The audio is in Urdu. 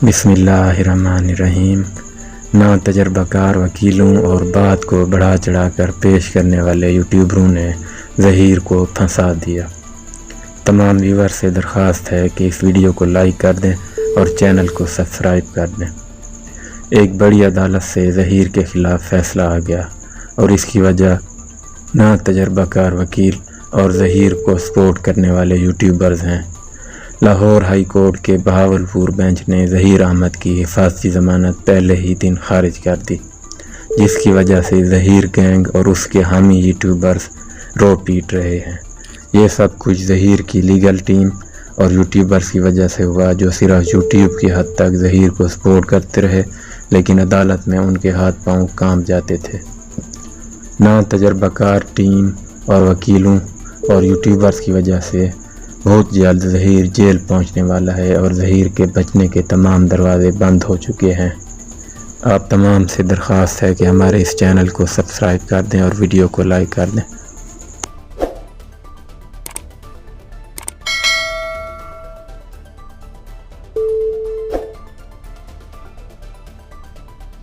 بسم اللہ الرحمن الرحیم۔ نا تجربہ کار وکیلوں اور بات کو بڑھا چڑھا کر پیش کرنے والے یوٹیوبروں نے ظہیر کو پھنسا دیا۔ تمام ویور سے درخواست ہے کہ اس ویڈیو کو لائک کر دیں اور چینل کو سبسکرائب کر دیں۔ ایک بڑی عدالت سے ظہیر کے خلاف فیصلہ آ گیا اور اس کی وجہ نا تجربہ کار وکیل اور ظہیر کو سپورٹ کرنے والے یوٹیوبرز ہیں۔ لاہور ہائی کورٹ کے بہاولپور بینچ نے ظہیر احمد کی حفاظتی ضمانت پہلے ہی دن خارج کر دی، جس کی وجہ سے ظہیر گینگ اور اس کے حامی یوٹیوبرز رو پیٹ رہے ہیں۔ یہ سب کچھ ظہیر کی لیگل ٹیم اور یوٹیوبرز کی وجہ سے ہوا، جو صرف یوٹیوب کی حد تک ظہیر کو سپورٹ کرتے رہے، لیکن عدالت میں ان کے ہاتھ پاؤں کانپ جاتے تھے۔ نا تجربہ کار ٹیم اور وکیلوں اور یوٹیوبرز کی وجہ سے بہت جلد ظہیر جیل پہنچنے والا ہے اور ظہیر کے بچنے کے تمام دروازے بند ہو چکے ہیں۔ آپ تمام سے درخواست ہے کہ ہمارے اس چینل کو سبسکرائب کر دیں اور ویڈیو کو لائک کر دیں۔